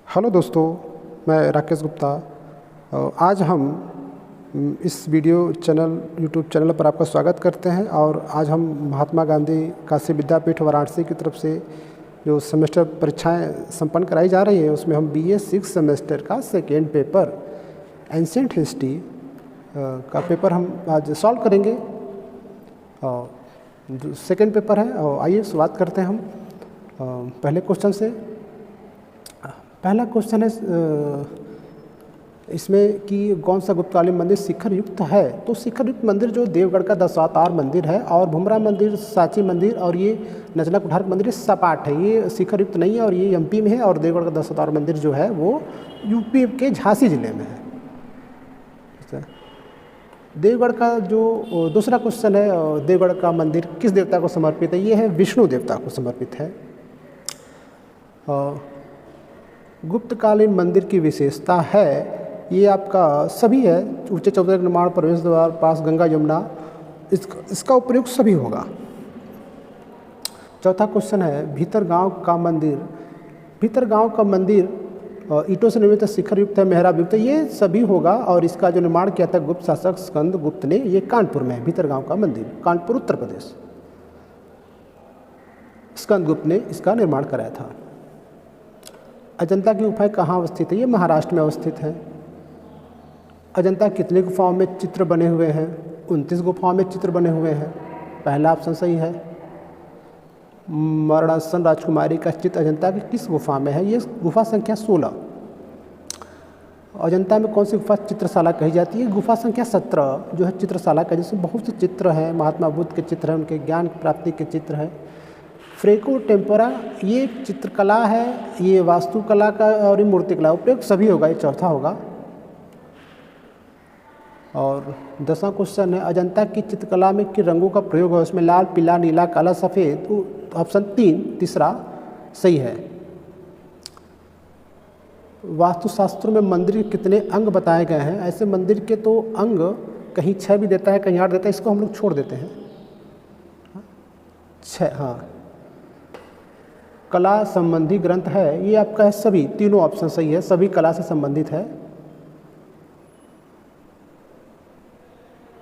Hello दोस्तों, मैं राकेश गुप्ता। आज हम इस यूट्यूब चैनल पर आपका स्वागत करते हैं। और आज हम महात्मा गांधी काशी विद्यापीठ वाराणसी की तरफ से जो सेमेस्टर परीक्षाएं संपन्न कराई जा रही हैं, उसमें हम BA 6 सेमेस्टर का सेकेंड पेपर एंशिएंट हिस्ट्री का पेपर हम आज सॉल्व करेंगे। और जो सेकेंड पेपर है, और आइए शुरुआत करते हैं हम पहले क्वेश्चन से। पहला क्वेश्चन है इसमें कि कौन सा गुप्तकालीन मंदिर शिखर युक्त है। तो शिखर युक्त मंदिर जो देवगढ़ का दशावतार मंदिर है, और भुमरा मंदिर, सांची मंदिर और ये नचला कुठार मंदिर ये सपाट है, ये शिखर युक्त नहीं है। और ये MP में है, और देवगढ़ का दशावतार मंदिर जो है वो UP के झांसी जिले में है। देवगढ़ का जो दूसरा क्वेश्चन है, देवगढ़ का मंदिर किस देवता को समर्पित है। ये है विष्णु देवता को समर्पित है। गुप्तकालीन मंदिर की विशेषता है, ये आपका सभी है, ऊंचे चौतरे निर्माण, प्रवेश द्वार, पास गंगा यमुना, इसका उपयोग सभी होगा। चौथा क्वेश्चन है भीतर गांव का मंदिर। भीतर गांव का मंदिर ईंटों से निर्मित शिखर युक्त है, मेहराब युक्त है, ये सभी होगा। और इसका जो निर्माण किया था गुप्त शासक स्कंद गुप्त ने, ये कानपुर में है। भीतर गांव का मंदिर कानपुर उत्तर प्रदेश, स्कंद गुप्त ने इसका निर्माण कराया था। अजंता की गुफाएं कहाँ अवस्थित है। ये महाराष्ट्र में अवस्थित है। अजंता कितनी गुफाओं में चित्र बने हुए हैं। 29 गुफाओं में चित्र बने हुए हैं। पहला ऑप्शन सही है। मरणासन राजकुमारी का चित्र अजंता की किस गुफा में है। ये गुफा संख्या 16। अजंता में कौन सी गुफा चित्रशाला कही जाती है। गुफा संख्या 17 जो है चित्रशाला का, जिसमें बहुत से चित्र हैं, महात्मा बुद्ध के चित्र हैं, उनके ज्ञान प्राप्ति के चित्र हैं। फ्रेको टेम्पोरा ये चित्रकला है, ये वास्तुकला का और ये मूर्तिकला, उपयोग सभी होगा, ये चौथा होगा। और 10वां क्वेश्चन है अजंता की चित्रकला में किन रंगों का प्रयोग है। उसमें लाल, पीला, नीला, काला, सफ़ेद। ऑप्शन 3 तीसरा सही है। वास्तुशास्त्र में मंदिर के कितने अंग बताए गए हैं। ऐसे मंदिर के तो अंग कहीं 6 भी देता है, कहीं 8 देता है, इसको हम लोग छोड़ देते हैं। 6 हाँ। कला संबंधी ग्रंथ है, ये आपका है सभी, तीनों ऑप्शन सही है, सभी कला से संबंधित है।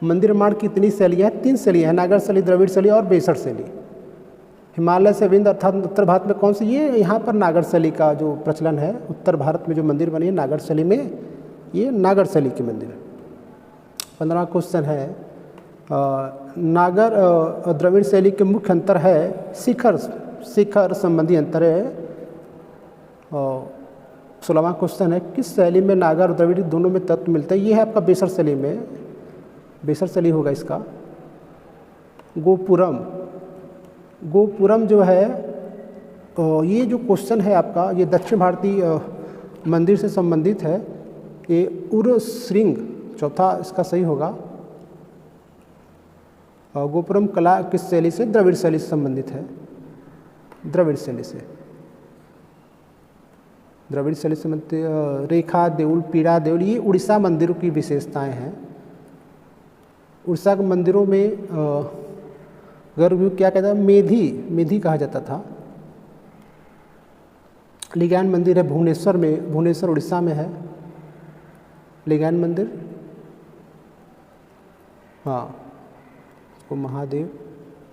मंदिर निर्माण की कितनी शैलियाँ हैं। 3 शैलियाँ हैं, नागर शैली, द्रविड़ शैली और बेसर शैली। हिमालय से विंध्य अर्थात उत्तर भारत में कौन सी, ये यहाँ पर नागर शैली का जो प्रचलन है। उत्तर भारत में जो मंदिर बनी है नागर शैली में, ये नागर शैली के मंदिर। 15वां क्वेश्चन है नागर द्रविड़ शैली के मुख्य अंतर है। शिखर संबंधी अंतर है। और 16वां क्वेश्चन है किस शैली में नागर और द्रविड़ दोनों में तत्व मिलते हैं। ये है आपका बेसर शैली में, बेसर शैली होगा इसका। गोपुरम जो है, ये जो क्वेश्चन है आपका, ये दक्षिण भारतीय मंदिर से संबंधित है। ये उरश्रृंग, चौथा इसका सही होगा। गोपुरम कला किस शैली से, द्रविड़ शैली से संबंधित है। द्रविड़ शैली से संबंधित रेखा देउल, पीड़ा देउल, ये उड़ीसा मंदिरों की विशेषताएं हैं। उड़ीसा के मंदिरों में गर्भगृह क्या कहता है, मेधी कहा जाता था। लिगान मंदिर है भुवनेश्वर में, भुवनेश्वर उड़ीसा में है लिगान मंदिर। हाँ, वो महादेव।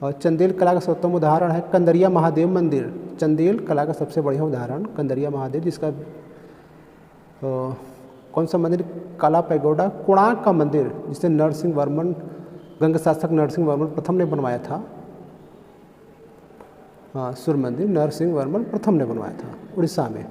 और चंदेल कला का सर्वोत्तम उदाहरण है कंदरिया महादेव मंदिर। चंदेल कला का सबसे बढ़िया उदाहरण कंदरिया महादेव, जिसका कौन सा मंदिर, काला पैगोडा, कोणार्क का मंदिर, जिसे नरसिंह वर्मन, गंग शासक नरसिंह वर्मन प्रथम ने बनवाया था। हाँ, सूर्य मंदिर नरसिंह वर्मन प्रथम ने बनवाया था उड़ीसा में।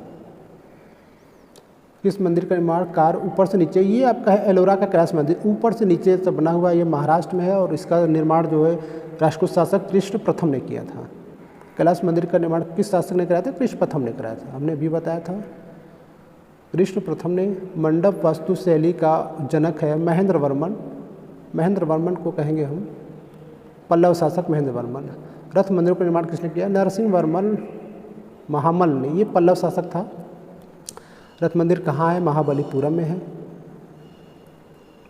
किस मंदिर का निर्माण कार्य ऊपर से नीचे, ये आपका है एलोरा का कैलाश मंदिर, ऊपर से नीचे से बना हुआ, ये महाराष्ट्र में है। और इसका निर्माण जो है राष्ट्रकूट शासक कृष्ण प्रथम ने किया था। कैलाश मंदिर का निर्माण किस शासक ने कराया था, कृष्ण प्रथम ने कराया था, हमने अभी बताया था, कृष्ण प्रथम ने। मंडप वास्तु शैली का जनक है महेंद्र वर्मन। महेंद्र वर्मन को कहेंगे हम, पल्लव शासक महेंद्र वर्मन। रथ मंदिर का निर्माण किसने किया, नरसिंह वर्मन महामल ने, ये पल्लव शासक था। रथ मंदिर कहाँ है, महाबलीपुरम में है।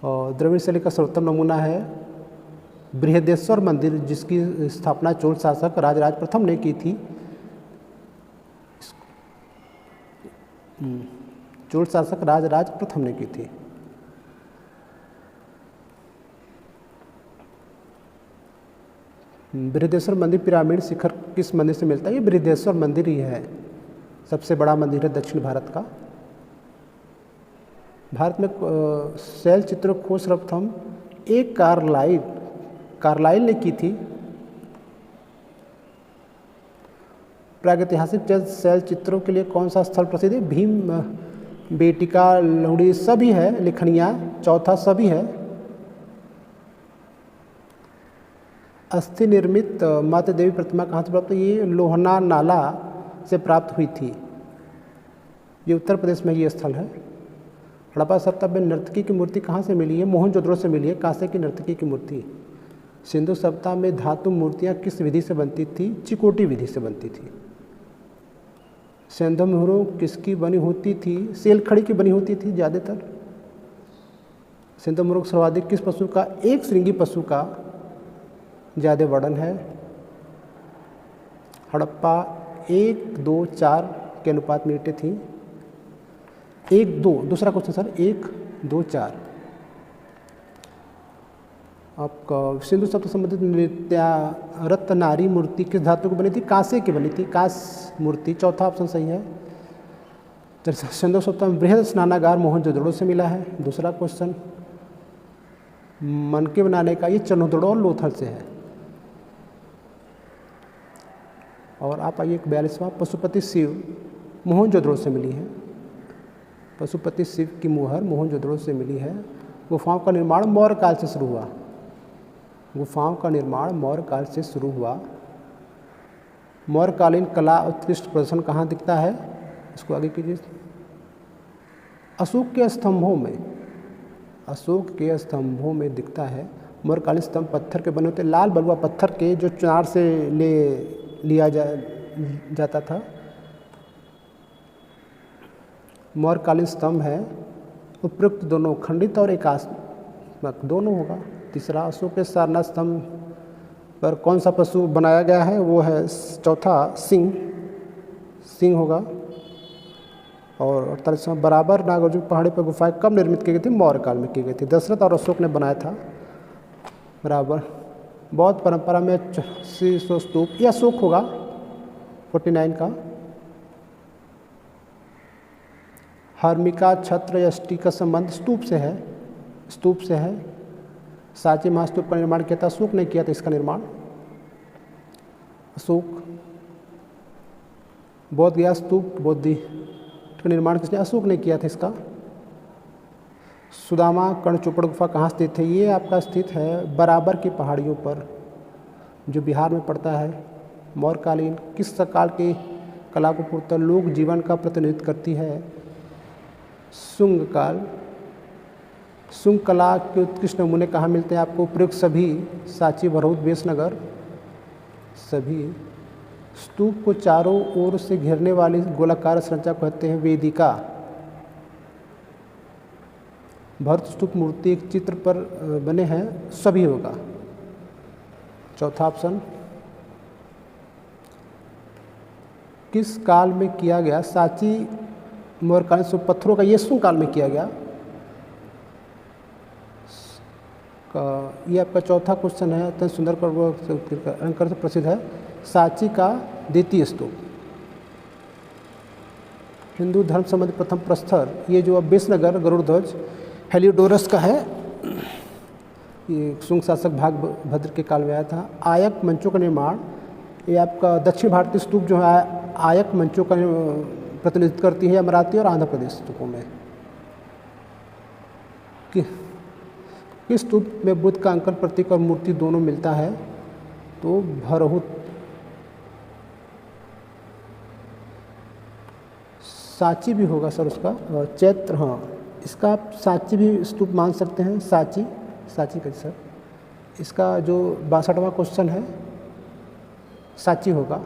और द्रविड़ शैली का सर्वोत्तम नमूना है बृहदेश्वर मंदिर, जिसकी स्थापना चोल शासक राजराज प्रथम ने की थी। चोल शासक राजराज प्रथम ने की थी। बृहदेश्वर मंदिर पिरामिड शिखर किस मंदिर से मिलता है? ये बृहदेश्वर मंदिर ही है, सबसे बड़ा मंदिर है दक्षिण भारत का। भारत में शैल चित्रों खोज सर्वप्रथम एक कार्लाइल ने की थी। प्रागैतिहासिक शैल चित्रों के लिए कौन सा स्थल प्रसिद्ध है? भीम बेटिका, लोहड़ी सभी है, लेखनिया चौथा सभी है। अस्थि निर्मित माता देवी प्रतिमा कहाँ से प्राप्त हुई? ये लोहना नाला से प्राप्त हुई थी। ये उत्तर प्रदेश में ये स्थल है। हड़प्पा सभ्यता में नर्तकी की मूर्ति कहाँ से मिली है? मोहनजोदड़ो से मिली है, कांसे की नर्तकी की मूर्ति। सिंधु सभ्यता में धातु मूर्तियाँ किस विधि से बनती थी? चिकोटी विधि से बनती थी। सिंधु मोहरों किसकी बनी होती थी? सेलखड़ी की बनी होती थी ज़्यादातर। सिंधु मोहरों सर्वाधिक किस पशु का? एक श्रृंगी पशु का ज़्यादा वर्णन है। हड़प्पा 1, 2, 4 के अनुपात में ईंटें थीं। 1, 2 दूसरा क्वेश्चन सर, 1, 2, 4 आपका सिंधु सभ्यता संबंधित नृत्या रत्नारी मूर्ति किस धातु की बनी थी? कांसे की बनी थी, कांस्य मूर्ति, चौथा ऑप्शन सही है। सिंधु सभ्यता में बृहद स्नानागार मोहनजोदड़ो से मिला है। दूसरा क्वेश्चन, मनके बनाने का ये चनोदड़ो और लोथल से है। और आप आइए 42वां, पशुपति शिव मोहनजोदड़ो से मिली है। पशुपति शिव की मुहर मोहनजोदड़ो से मिली है। गुफाओं का निर्माण मौर्य काल से शुरू हुआ। गुफाओं का निर्माण मौर्य काल से शुरू हुआ। मौर्यकालीन कला उत्कृष्ट प्रदर्शन कहाँ दिखता है? इसको आगे कीजिए। अशोक के स्तंभों में, अशोक के स्तंभों में दिखता है। मौर्यकालीन स्तंभ पत्थर के बने होते, लाल बलुआ पत्थर के, जो चुनार से लिया जाता था। मौर्यकालीन स्तंभ है। उपयुक्त दोनों खंडित और एकात्मक दोनों होगा। तीसरा, अशोक के सारनाथ स्तंभ पर कौन सा पशु बनाया गया है? वो है चौथा सिंह होगा। और 48वां, बराबर नागार्जुन पहाड़ी पर गुफाएं कब निर्मित की गई थी? मौर्य काल में की गई थी। दशरथ और अशोक ने बनाया था बराबर। बौद्ध परंपरा में 80 स्तूप, यह अशोक होगा 49 का। हर्मिका छत्र या अष्टी का संबंध स्तूप से है। सांची महास्तूप का निर्माण किया था, अशोक ने किया था इसका निर्माण। अशोक। बोध गया स्तूप, बोधि का निर्माण किसने? अशोक ने किया था इसका। सुदामा कर्णचूपड़ गुफा कहाँ स्थित है? ये आपका स्थित है बराबर की पहाड़ियों पर, जो बिहार में पड़ता है। मौर्यकालीन किस काल की कला को पूर्णतः लोक जीवन का प्रतिनिधित्व करती है? शुंग काल। शुंग कला के उत्कृष्ट नमूने कहाँ मिलते हैं आपको? प्रयुक्त सभी, सांची, भरौत, बेसनगर सभी। स्तूप को चारों ओर से घेरने वाली गोलाकार संरचना को कहते हैं वेदिका। भरत स्तूप मूर्ति एक चित्र पर बने हैं, सभी होगा चौथा ऑप्शन। किस काल में किया गया? सांची मौर्यकालीन स्तूप पत्थरों का ये शुंग काल में किया गया। ये आपका चौथा क्वेश्चन है, अत्यंत सुंदर अलंकार से प्रसिद्ध है। सांची का द्वितीय स्तूप। हिंदू धर्म संबंधी प्रथम प्रस्तर, ये जो अब बेसनगर गरुड़ ध्वज हेलियोडोरस का है। ये शुंग शासक भागभद्र के काल में आया था। आयक मंचों का निर्माण, ये आपका दक्षिण भारतीय स्तूप जो है आयक मंचों का प्रतिनिधित्व करती है, अमरावती और आंध्र प्रदेश स्तूपों में। किस स्तूप में बुद्ध का अंकन, प्रतीक और मूर्ति दोनों मिलता है? तो भरहुत। सांची भी होगा सर उसका, चैत्र, हाँ इसका आप सांची भी स्तूप मान सकते हैं। सांची का सर, इसका जो 62वां क्वेश्चन है सांची होगा।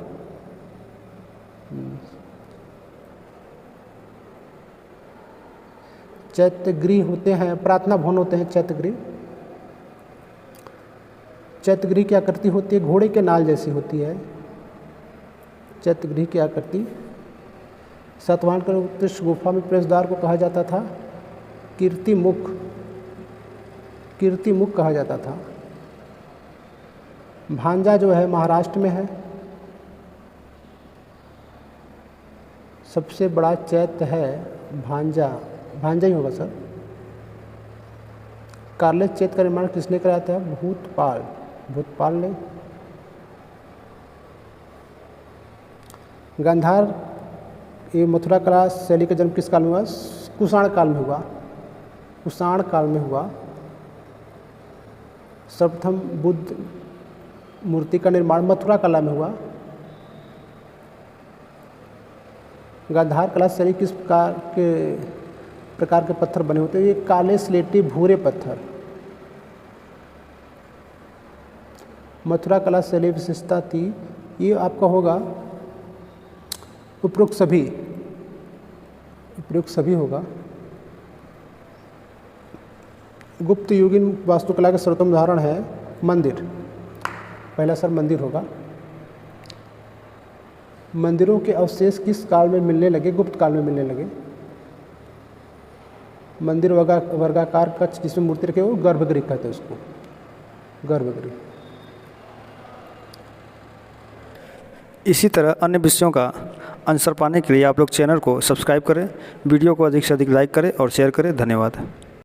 चैत्यगृह होते हैं, प्रार्थना भवन होते हैं चैत्यगृह। चैत्यगृह की आकृति होती है घोड़े के नाल जैसी होती है। चैत्यगृह की आकृति सातवाहन के उत्कृष्ट गुफा में प्रवेश द्वार को कहा जाता था कीर्तिमुख, कीर्तिमुख कहा जाता था। भांजा जो है महाराष्ट्र में है। सबसे बड़ा चैत्य है भांजा, भांजा ही होगा सर। कार्ले चैत्य का निर्माण किसने कराया था? भूतपाल, भूतपाल ने। गांधार ये मथुरा कला शैली का जन्म किस काल में हुआ? कुषाण काल में हुआ, कुषाण काल में हुआ। सर्वप्रथम बुद्ध मूर्ति का निर्माण मथुरा कला में हुआ। गांधार कला शैली किस प्रकार के पत्थर बने होते हैं? ये काले स्लेटी भूरे पत्थर। मथुरा कला शैली विशेषता थी, ये आपका होगा उपरोक्त सभी, उपरोक्त सभी होगा। गुप्त युगीन वास्तुकला का सर्वोत्तम उदाहरण है मंदिर। पहला सर मंदिर होगा। मंदिरों के अवशेष किस काल में मिलने लगे? गुप्त काल में मिलने लगे। मंदिर वर्गाकार कक्ष जिसमें मूर्ति रखे हो गर्भगृह कहते हैं उसको, गर्भगृह। इसी तरह अन्य विषयों का आंसर पाने के लिए आप लोग चैनल को सब्सक्राइब करें, वीडियो को अधिक से अधिक लाइक करें और शेयर करें। धन्यवाद।